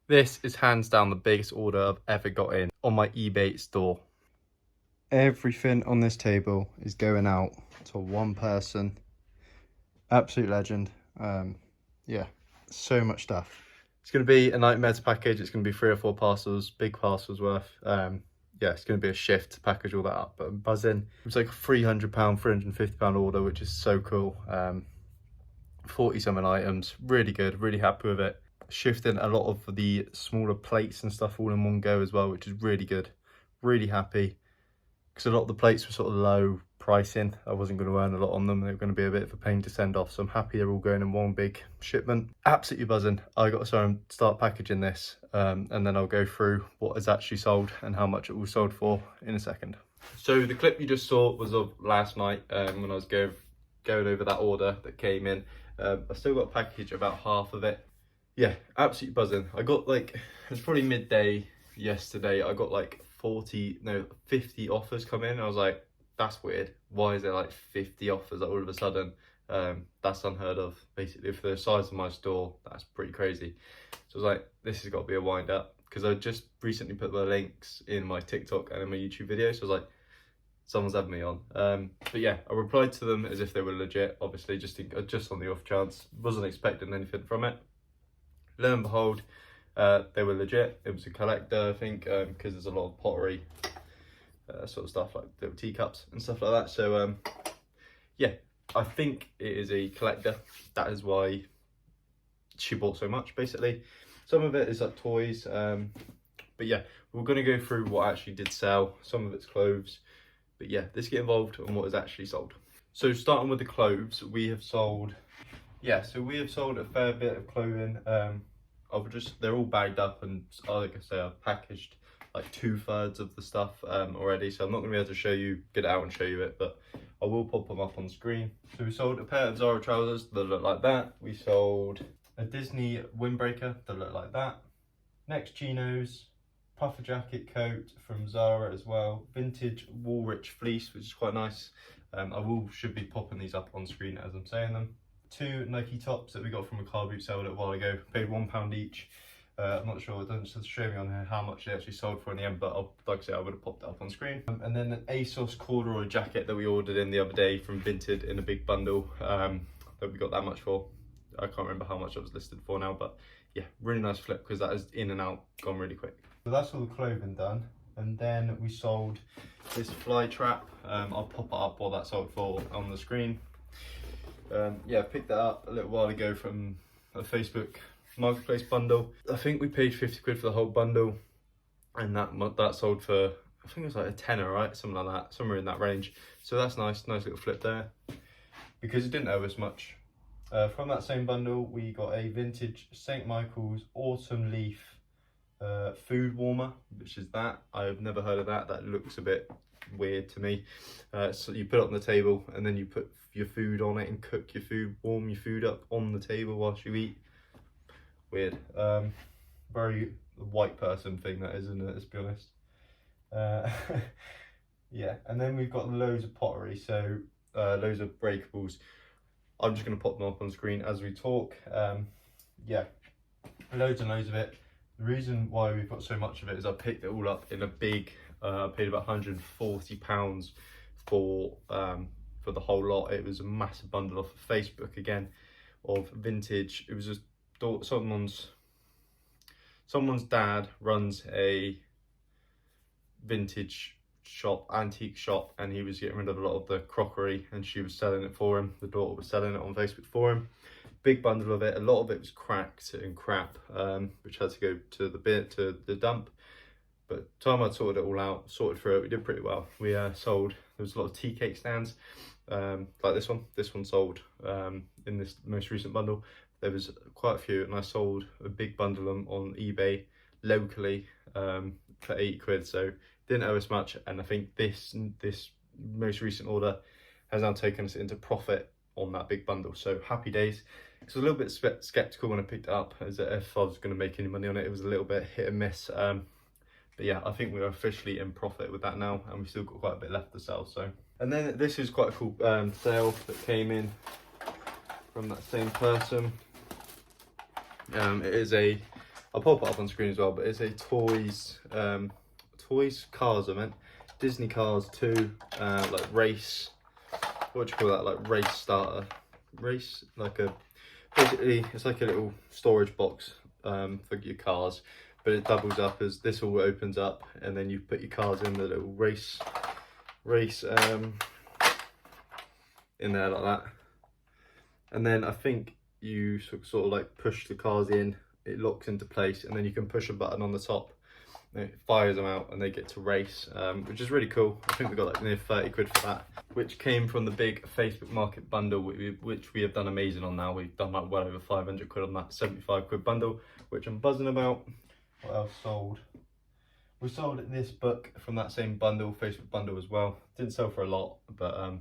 This is hands down the biggest order I've ever got in on my eBay store. Everything on this table is going out to one person. Absolute legend. Yeah, so much stuff. It's going to be a nightmare to package. It's going to be 3 or 4 parcels, big parcels worth. Yeah, it's going to be a shift to package all that up, but I'm buzzing. It was like a £300, £350 order, which is so cool. 40 something items, really good, really happy with it. Shifting a lot of the smaller plates and stuff all in one go as well, which is really good. Really happy, because a lot of the plates were sort of low pricing. I wasn't going to earn a lot on them. They were going to be a bit of a pain to send off, so I'm happy they're all going in one big shipment. Absolutely buzzing. I got to start packaging this, and then I'll go through what is actually sold and how much it was sold for in a second. So the clip you just saw was of last night, when I was going over that order that came in. I still got a package, about half of it. Yeah, absolutely buzzing. I got like, it was probably midday yesterday, I got like 50 offers come in. I was like, that's weird. Why is there like 50 offers all of a sudden? That's unheard of. Basically, for the size of my store, that's pretty crazy. So I was like, this has got to be a wind up, because I just recently put the links in my TikTok and in my YouTube video. So I was like, someone's had me on. But yeah, I replied to them as if they were legit, obviously, just on the off chance. Wasn't expecting anything from it. Lo and behold, they were legit. It was a collector, I think, because there's a lot of pottery sort of stuff, like little teacups and stuff like that. So yeah, I think it is a collector. That is why she bought so much, basically. Some of it is like toys, but yeah, we're going to go through what actually did sell. Some of it's clothes, but yeah, let's get involved on what is actually sold. So starting with the clothes, we have sold, yeah, so we have sold a fair bit of clothing. They're all bagged up, and like I say, I've packaged like 2/3 of the stuff already, so I'm not going to be able to get it out and show you it, but I will pop them up on screen. So we sold a pair of Zara trousers that look like that. We sold a Disney windbreaker that look like that. Next, chinos, puffer jacket coat from Zara as well. Vintage Woolrich fleece, which is quite nice. Should be popping these up on screen as I'm saying them. 2 Nike tops that we got from a car boot sale a little while ago. Paid £1 each. I'm not sure, it doesn't show me on here how much they actually sold for in the end, but like I say, I would have popped it up on screen. And then an ASOS corduroy jacket that we ordered in the other day from Vinted in a big bundle, that we got that much for. I can't remember how much it was listed for now, but yeah, really nice flip, because that is in and out, gone really quick. So that's all the clothing done. And then we sold this fly trap. I'll pop it up what that sold for on the screen. Yeah, I picked that up a little while ago from a Facebook marketplace bundle. I think we paid 50 quid for the whole bundle, and that sold for, I think it was like a tenner, right? Something like that, somewhere in that range. So that's nice little flip there, because it didn't owe us much. From that same bundle, we got a vintage St. Michael's autumn leaf food warmer, which is that. I've never heard of that. That looks a bit weird to me. So you put it on the table, and then you put your food on it and cook your food, warm your food up on the table whilst you eat. Weird. Very white person thing that is, isn't it, let's be honest. Yeah, and then we've got loads of pottery, so loads of breakables. I'm just going to pop them up on screen as we talk. Yeah, loads and loads of it. The reason why we've got so much of it is I picked it all up in a big, I paid about £140 for the whole lot. It was a massive bundle off of Facebook again, of vintage. It was just someone's dad runs a vintage shop, antique shop, and he was getting rid of a lot of the crockery, and she was selling it for him. The daughter was selling it on Facebook for him. Big bundle of it. A lot of it was cracked and crap, which had to go to the dump. But time I'd sorted it all out, sorted through it, we did pretty well. We sold, there was a lot of tea cake stands, like this one. This one sold in this most recent bundle. There was quite a few, and I sold a big bundle of them on eBay locally for 80 quid. So didn't owe us much, and I think this most recent order has now taken us into profit on that big bundle. So happy days. I was a little bit skeptical when I picked it up, as if I was going to make any money on it. It was a little bit hit and miss. But yeah, I think we're officially in profit with that now, and we've still got quite a bit left to sell. So, and then this is quite a cool sale that came in from that same person. It is a I'll pop it up on screen as well, but it's a Toys Cars, I meant. Disney Cars 2, like race, what do you call that, like race starter, race, like a, basically it's like a little storage box for your cars, but it doubles up as this all opens up, and then you put your cars in the little race in there like that, and then I think you sort of like push the cars in, it locks into place, and then you can push a button on the top and it fires them out and they get to race, which is really cool. I think we got like near 30 quid for that, which came from the big Facebook Market bundle, which we have done amazing on now. We've done like well over 500 quid on that 75 quid bundle, which I'm buzzing about. What else sold? We sold this book from that same bundle, Facebook bundle as well. Didn't sell for a lot, but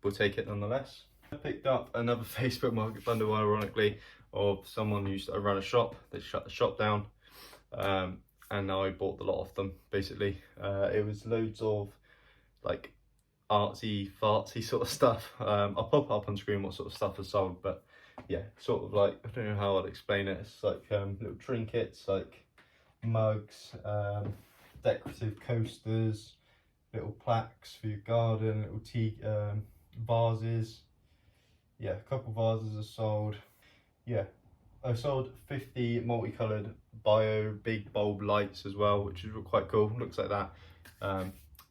we'll take it nonetheless. I picked up another Facebook Market bundle, ironically, of someone who used to run a shop. They shut the shop down, and now I bought the lot of them, basically. It was loads of like artsy fartsy sort of stuff. I'll pop up on screen what sort of stuff is sold, but yeah, sort of like, I don't know how I'd explain it. It's like little trinkets, like mugs, decorative coasters, little plaques for your garden, little tea vases. Yeah, a couple vases are sold. Yeah, I sold 50 multicoloured bio big bulb lights as well, which is quite cool. Looks like that.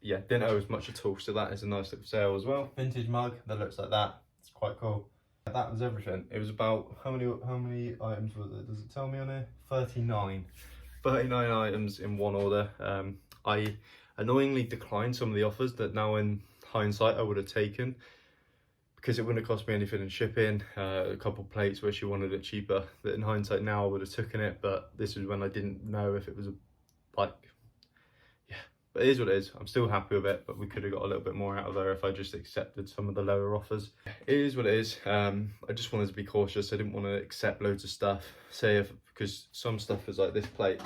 Yeah, didn't owe as much at all, so that is a nice little sale as well. Vintage mug that looks like that. It's quite cool. That was everything. It was about, how many items was it? Does it tell me on here? 39 items in one order. I annoyingly declined some of the offers that now in hindsight I would have taken, because it wouldn't have cost me anything in shipping. A couple plates where she wanted it cheaper, that in hindsight now I would have taken it, but this was when I didn't know if it was like, yeah, but it is what it is. I'm still happy with it, but we could have got a little bit more out of her if I just accepted some of the lower offers. It is what it is. I just wanted to be cautious. I didn't want to accept loads of stuff, because some stuff is like this plate,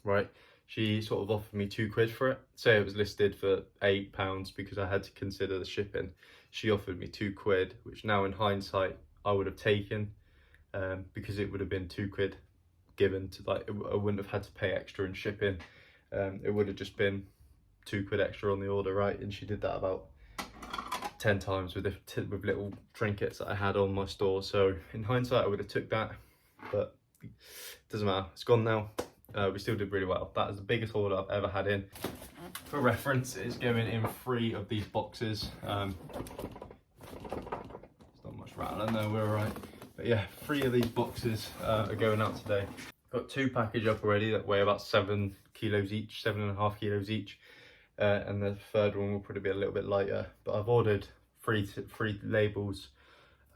right? She sort of offered me 2 quid for it. Say it was listed for £8 because I had to consider the shipping. She offered me 2 quid, which now in hindsight I would have taken, because it would have been 2 quid given to, like, I wouldn't have had to pay extra in shipping. It would have just been 2 quid extra on the order, right? And she did that about 10 times with little trinkets that I had on my store. So in hindsight I would have took that, but it doesn't matter, it's gone now. We still did really well. That is the biggest order I've ever had in. For reference, it's going in 3 of these boxes. There's not much rattling though, we're alright. But yeah, 3 of these boxes are going out today. Got 2 packaged up already that weigh about 7 kilos each, 7.5 kilos each. And the third one will probably be a little bit lighter. But I've ordered 3 labels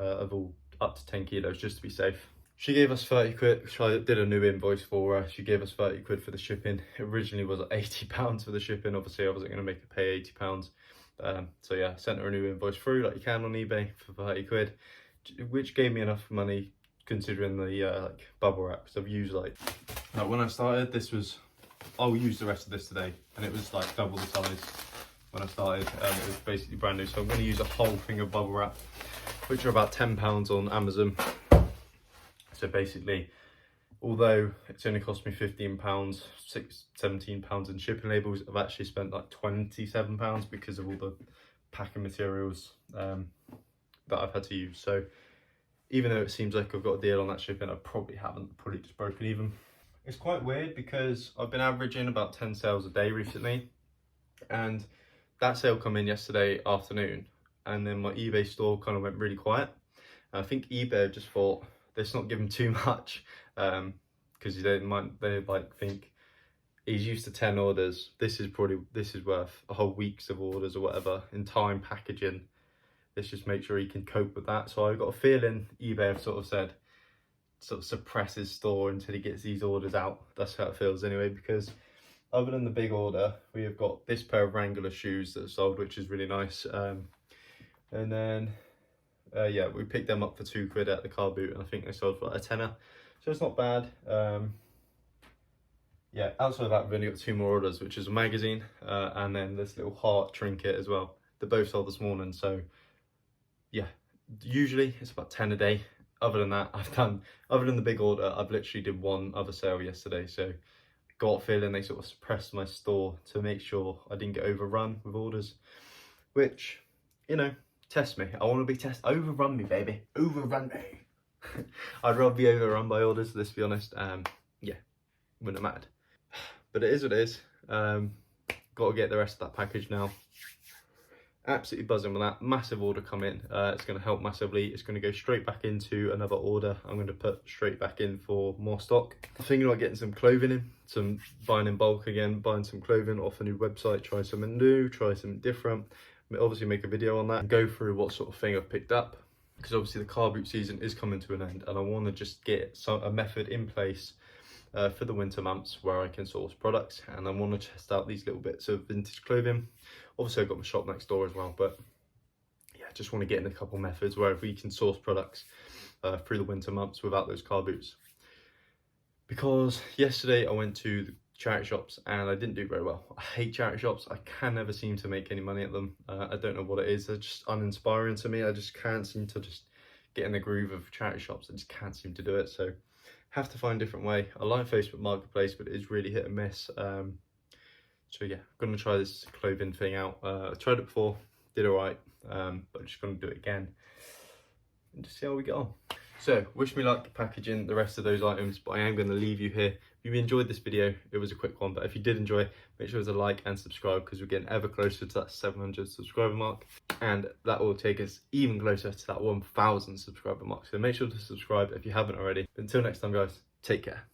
of all up to 10 kilos just to be safe. She gave us 30 quid, I did a new invoice for her. She gave us 30 quid for the shipping. It originally was £80 for the shipping. Obviously I wasn't going to make her pay £80. So yeah, sent her a new invoice through like you can on eBay for 30 quid, which gave me enough money considering the like bubble wrap. Because I've used like when I started, this was, I'll use the rest of this today, and it was like double the size when I started. It was basically brand new, so I'm going to use a whole thing of bubble wrap, which are about £10 on Amazon. So basically, although it's only cost me £15, £17 in shipping labels, I've actually spent like £27 because of all the packing materials that I've had to use. So even though it seems like I've got a deal on that shipping, I probably haven't, probably just broken even. It's quite weird because I've been averaging about 10 sales a day recently, and that sale come in yesterday afternoon, and then my eBay store kind of went really quiet. And I think eBay just thought, let's not give him too much, because they like think he's used to 10 orders. This is worth a whole week's of orders or whatever in time, packaging. Let's just make sure he can cope with that. So I've got a feeling eBay have sort of said, sort of suppress his store until he gets these orders out. That's how it feels anyway, because other than the big order, we have got this pair of Wrangler shoes that are sold, which is really nice. And then yeah, we picked them up for 2 quid at the car boot, and I think they sold for like a tenner, so it's not bad. Yeah, outside of that, we've only got 2 more orders, which is a magazine and then this little heart trinket as well. They both sold this morning, so yeah, usually it's about 10 a day. other than that, other than the big order, I've literally did one other sale yesterday. So got a feeling they sort of suppressed my store to make sure I didn't get overrun with orders, which, you know, test me. I want to be overrun me, baby. Overrun me. I'd rather be overrun by orders, let's be honest. Yeah, wouldn't have mattered. But it is what it is. Got to get the rest of that package now. Absolutely buzzing with that. Massive order coming. It's going to help massively. It's going to go straight back into another order. I'm going to put straight back in for more stock. I'm thinking about getting some clothing in, buying in bulk again, buying some clothing off a new website, try something new, try something different. Obviously make a video on that and go through what sort of thing I've picked up, because obviously the car boot season is coming to an end and I want to just get a method in place for the winter months where I can source products, and I want to test out these little bits of vintage clothing. Obviously I've got my shop next door as well, but yeah, I just want to get in a couple methods where we can source products through the winter months without those car boots. Because yesterday I went to the charity shops and I didn't do very well. I hate charity shops. I can never seem to make any money at them. I don't know what it is. They're just uninspiring to me. I just can't seem to just get in the groove of charity shops. I just can't seem to do it. So have to find a different way. I like Facebook Marketplace, but it is really hit and miss. So yeah, I'm going to try this clothing thing out. I tried it before, did all right, but I'm just going to do it again and just see how we get on. So wish me luck packaging the rest of those items, but I am going to leave you here. If you enjoyed this video, it was a quick one, but if you did enjoy, make sure to like and subscribe, because we're getting ever closer to that 700 subscriber mark, and that will take us even closer to that 1000 subscriber mark. So make sure to subscribe if you haven't already. But until next time, guys, take care.